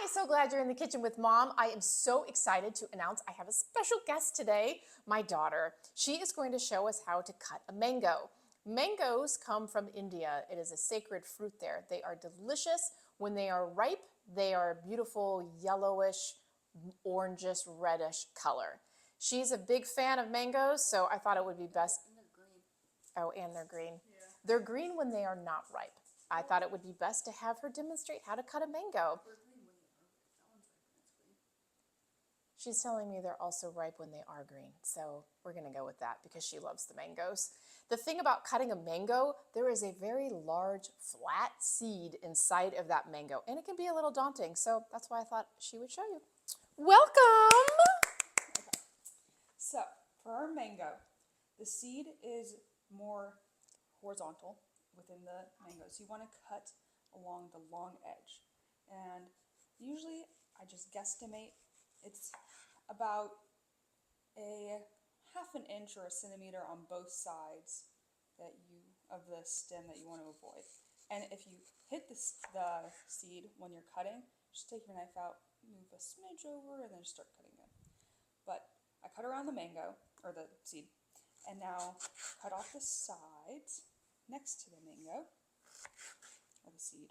Hi, so glad you're in the kitchen with Mom. I am so excited to announce I have a special guest today, my daughter. She is going to show us how to cut a mango. Mangoes come from India. It is a sacred fruit there. They are delicious. When they are ripe, they are a beautiful yellowish, orangish, reddish color. She's a big fan of mangoes, so I thought it would be best. And they're green. Oh, and they're green. Yeah. They're green when they are not ripe. I thought it would be best to have her demonstrate how to cut a mango. They're green when they are. That one's ripe and it's green. She's telling me they're also ripe when they are green, so we're going to go with that because she loves the mangoes. The thing about cutting a mango, there is a very large flat seed inside of that mango, and it can be a little daunting, so that's why I thought she would show you. Welcome! Okay. So, for our mango, the seed is more horizontal within the mango. So you want to cut along the long edge. And usually I just guesstimate it's about a half an inch or a centimeter on both sides of the stem that you want to avoid. And if you hit the seed when you're cutting, just take your knife out, move a smidge over, and then just start cutting it. But I cut around the mango, or the seed, and now cut off the sides next to the mango, or the seed.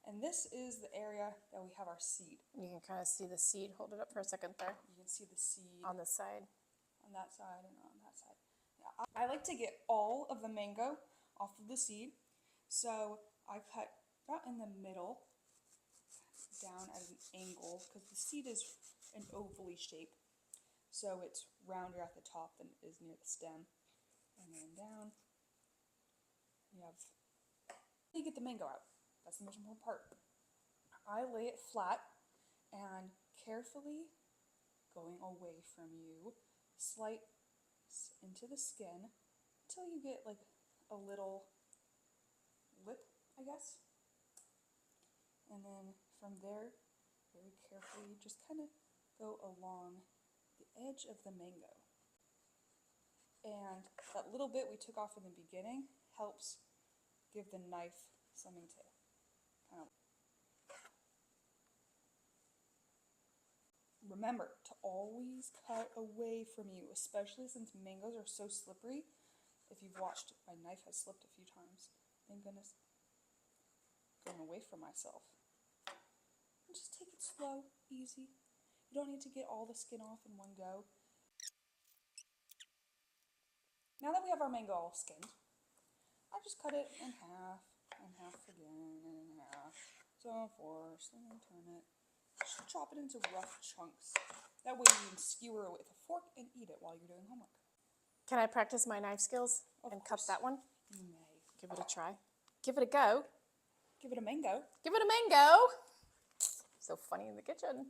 And this is the area that we have our seed. You can kind of see the seed. Hold it up for a second there. You can see the seed on the side. On that side and on that side. Yeah, I like to get all of the mango off of the seed. So I cut about in the middle, down at an angle, because the seed is an ovally shape. So it's rounder at the top than it is near the stem. And then down, you get the mango out. That's the most important part. I lay it flat and carefully, going away from you, slice into the skin until you get like a little lip, I guess. And then from there, very carefully, just kind of go along the edge of the mango. And that little bit we took off in the beginning helps give the knife something to kind of. Remember to always cut away from you, especially since mangoes are so slippery. If you've watched, my knife has slipped a few times. Thank goodness. Going away from myself. And just take it slow, easy. You don't need to get all the skin off in one go. Now that we have our mango all skinned, I just cut it in half again, and in half, so on forth, and then turn it. Just chop it into rough chunks. That way you can skewer it with a fork and eat it while you're doing homework. Can I practice my knife skills and cut that one? You may. Give it a try. Give it a go. Give it a mango. Give it a mango. So funny in the kitchen.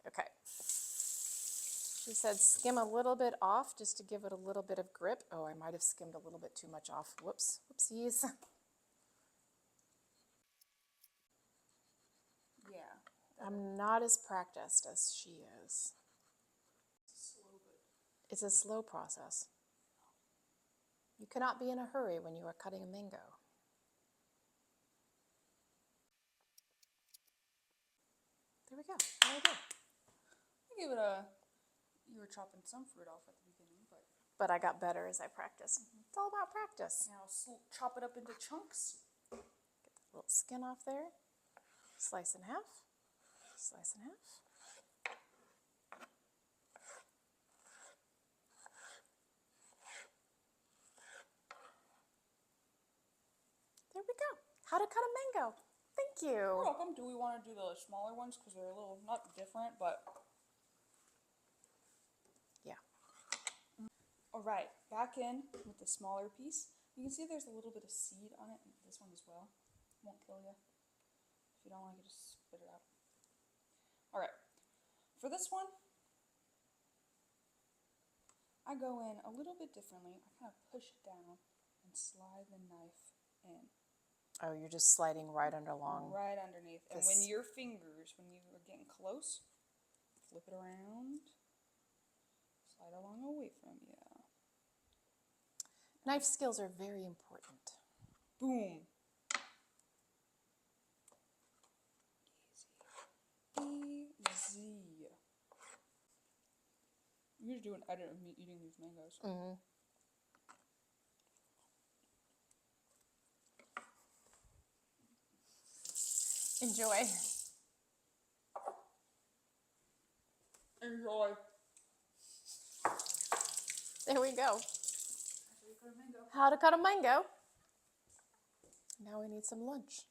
Okay. She said skim a little bit off just to give it a little bit of grip. Oh, I might have skimmed a little bit too much off. Whoops. Whoopsies. Yeah. I'm not as practiced as she is. It's a slow process. You cannot be in a hurry when you are cutting a mango. There we go. Very good. I give it a. You were chopping some fruit off at the beginning, but I got better as I practiced. It's all about practice. Now chop it up into chunks. Get the little skin off there. Slice in half. Slice in half. There we go. How to cut a mango. Thank you. You're welcome. Do we want to do the smaller ones because they're a little, not different, but. Yeah. All right, back in with the smaller piece. You can see there's a little bit of seed on it, and this one as well. Won't kill you. If you don't like it, just spit it out. All right, for this one, I go in a little bit differently. I kind of push it down and slide the knife in. Oh, you're just sliding right along. Right underneath. And when your fingers, when you are getting close, flip it around, slide along away from you. Knife skills are very important. Boom. We should do an edit of me eating these mangoes. Enjoy. Enjoy. There we go. How do you cut a mango? How to cut a mango. Now we need some lunch.